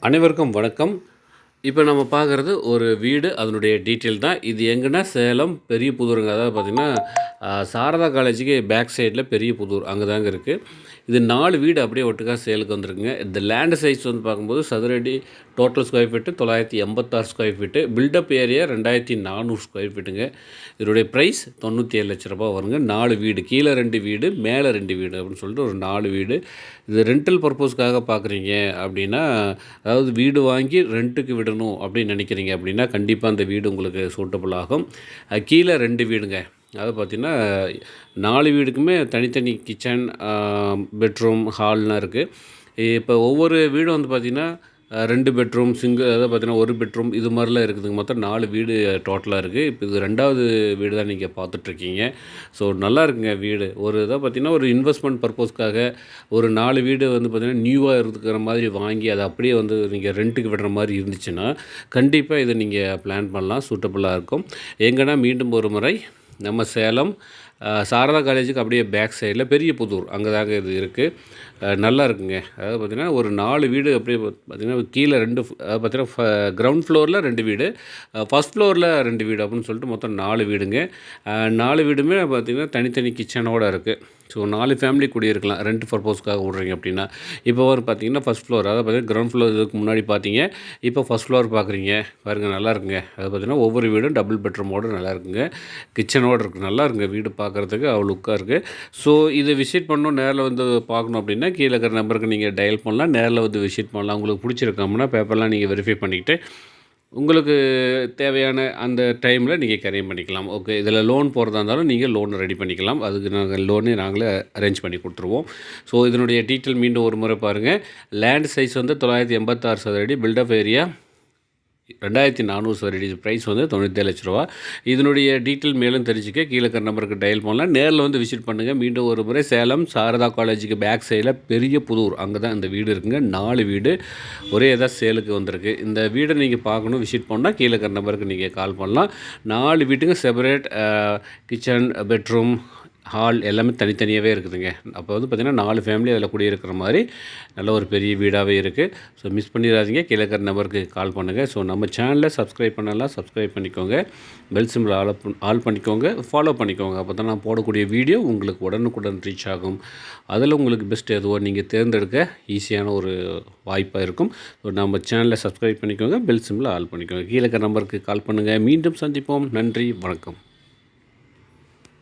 அனைவருக்கும் வணக்கம். இப்போ நம்ம பார்க்குறது ஒரு வீடு, அதனுடைய டீட்டெயில் தான். இது எங்கன்னா சேலம் பெரிய புதூருங்க. அதாவது பார்த்திங்கன்னா, சாரதா காலேஜுக்கு பேக் சைடில் பெரிய புதூர் அங்கே தாங்க இருக்குது. இது 4 வீடு அப்படியே ஒட்டுக்கா சேலுக்கு வந்திருக்குங்க. இந்த லேண்ட் சைஸ் வந்து பார்க்கும்போது சதுரடி total square feet 986 square feet. Built up area 2400 square ஃபீட்டுங்க. இதனுடைய ப்ரைஸ் 97 லட்ச ரூபா வருங்க. 4 வீடு, கீழே 2 வீடு, மேலே 2 வீடு அப்படின்னு சொல்லிட்டு ஒரு 4 வீடு. இது ரெண்டல் பர்பஸ்க்காக பார்க்குறீங்க அப்படின்னா, அதாவது வீடு வாங்கி ரெண்ட்டுக்கு விடணும் அப்படின்னு நினைக்கிறீங்க அப்படின்னா, கண்டிப்பாக அந்த வீடு உங்களுக்கு சூட்டபுள் ஆகும். கீழே 2 வீடுங்க. அதாவது பார்த்திங்கன்னா 4 வீடுக்குமே தனித்தனி கிச்சன், பெட்ரூம், ஹால்லாம் இருக்குது. இப்போ ஒவ்வொரு வீடும் வந்து பார்த்திங்கன்னா 2 பெட்ரூம், அதாவது பார்த்திங்கன்னா 1 பெட்ரூம் இது மாதிரிலாம் இருக்குதுங்க. மொத்தம் 4 வீடு டோட்டலாக இருக்குது. இப்போ இது 2வது வீடு தான் நீங்கள் பார்த்துட்ருக்கீங்க. ஸோ நல்லா இருக்குங்க வீடு. ஒரு இதாக பார்த்திங்கன்னா ஒரு இன்வெஸ்ட்மெண்ட் பர்பஸ்க்காக ஒரு 4 வீடு வந்து பார்த்திங்கன்னா நியூவாக இருக்கிற மாதிரி வாங்கி அதை அப்படியே வந்து நீங்கள் ரெண்ட்டுக்கு விடுற மாதிரி இருந்துச்சுன்னா, கண்டிப்பாக இதை நீங்கள் பிளான் பண்ணலாம். சூட்டபுளாக இருக்கும். எங்கன்னா மீண்டும் ஒரு முறை நம்ம சேலம் சாரதா காலேஜுக்கு அப்படியே பேக் சைடில் பெரிய புதூர் அங்கே தாங்க இது இருக்குது. நல்லா இருக்குங்க. அதாவது பார்த்திங்கன்னா ஒரு 4 வீடு அப்படியே பார்த்திங்கன்னா கீழே 2 பார்த்திங்கன்னா கிரவுண்ட் ஃப்ளோரில் 2 வீடு, ஃபஸ்ட் ஃப்ளோரில் 2 வீடு அப்படின்னு சொல்லிட்டு மொத்தம் 4 வீடுங்க. 4 வீடுமே பார்த்திங்கன்னா தனித்தனி கிச்சனோடு இருக்குது. ஸோ 4 ஃபேமிலி குடியிருக்கலாம் ரெண்ட் பர்பஸ்க்காக விட்றீங்க அப்படின்னா. இப்போ ஒரு பார்த்திங்கன்னா ஃபஸ்ட் ஃப்ளோர், அதாவது பார்த்திங்கன்னா கிரவுண்ட் ஃப்ளோர் இதுக்கு முன்னாடி பார்த்தீங்க, இப்போ ஃபஸ்ட் ஃப்ளோர் பார்க்குறீங்க பாருங்கள். நல்லா இருக்குங்க. அது பார்த்திங்கன்னா ஒவ்வொரு வீடும் டபுள் பெட்ரூமோடு நல்லா இருக்குங்க. கிச்சனோடு இருக்குது. நல்லா இருக்குங்க வீடு பார்க்குறதுக்கு அவ்வளோ லுக்காக இருக்குது. ஸோ இதை விசிட் பண்ணணும், நேரில் வந்து பார்க்கணும் அப்படின்னா கீழே இருக்கிற நம்பருக்கு நீங்கள் டயல் பண்ணலாம். நேரில் வந்து விசிட் பண்ணலாம். உங்களுக்கு பிடிச்சிருக்கோம்னா பேப்பர்லாம் நீங்கள் வெரிஃபை பண்ணிக்கிட்டு உங்களுக்கு தேவையான அந்த டைமில் நீங்கள் கிரைம் பண்ணிக்கலாம். ஓகே, இதில் லோன் போகிறதா இருந்தாலும் நீங்கள் லோன் ரெடி பண்ணிக்கலாம். அதுக்கு நாங்களே அரேஞ்ச் பண்ணி கொடுத்துருவோம். ஸோ இதனுடைய டீட்டெயில் மீண்டும் ஒரு முறை பாருங்கள். லேண்ட் சைஸ் வந்து 986 சதுரடி, பில்டப் ஏரியா 2400 சதுரடி. ப்ரைஸ் வந்து 97 லட்ச ரூபா. இதனுடைய டீட்டெயில் மேலும் தெரிஞ்சுக்க கீழே இருக்கிற நம்பருக்கு டயல் பண்ணலாம். நேரில் வந்து விசிட் பண்ணுங்கள். மீண்டும் ஒரு முறை சேலம் சாரதா காலேஜுக்கு பேக் சைடில் பெரிய புதூர் அங்கே தான் இந்த வீடு இருக்குங்க. 4 வீடு ஒரே இதாக சேலுக்கு வந்திருக்கு. இந்த வீடை நீங்கள் பார்க்கணும், விசிட் பண்ணால் கீழே இருக்கிற நம்பருக்கு நீங்கள் கால் பண்ணலாம். 4 வீட்டுங்க செப்பரேட் கிச்சன், பெட்ரூம், ஹால் எல்லாமே தனித்தனியாகவே இருக்குதுங்க. அப்போ வந்து பார்த்திங்கன்னா 4 ஃபேமிலி அதில் குடியிருக்கிற மாதிரி நல்ல ஒரு பெரிய வீடாகவே இருக்குது. ஸோ மிஸ் பண்ணிடாதீங்க. கீழே இருக்கிற நம்பருக்கு கால் பண்ணுங்கள். ஸோ நம்ம சேனலில் சப்ஸ்கிரைப் பண்ணலாம், சப்ஸ்கிரைப் பண்ணிக்கோங்க. பெல் சிம்பிள் ஆல் பண்ணிக்கோங்க, ஃபாலோ பண்ணிக்கோங்க. அப்போ தான் நான் போடக்கூடிய வீடியோ உங்களுக்கு உடனுக்குடன் ரீச் ஆகும். அதில் உங்களுக்கு பெஸ்ட் எதுவோ நீங்கள் தேர்ந்தெடுக்க ஈஸியான ஒரு வாய்ப்பாக இருக்கும். ஸோ நம்ம சேனலில் சப்ஸ்கிரைப் பண்ணிக்கோங்க, பெல் சிம்பிள் ஆல் பண்ணிக்கோங்க. கீழே இருக்கிற நம்பருக்கு கால் பண்ணுங்கள். மீண்டும் சந்திப்போம். நன்றி, வணக்கம்.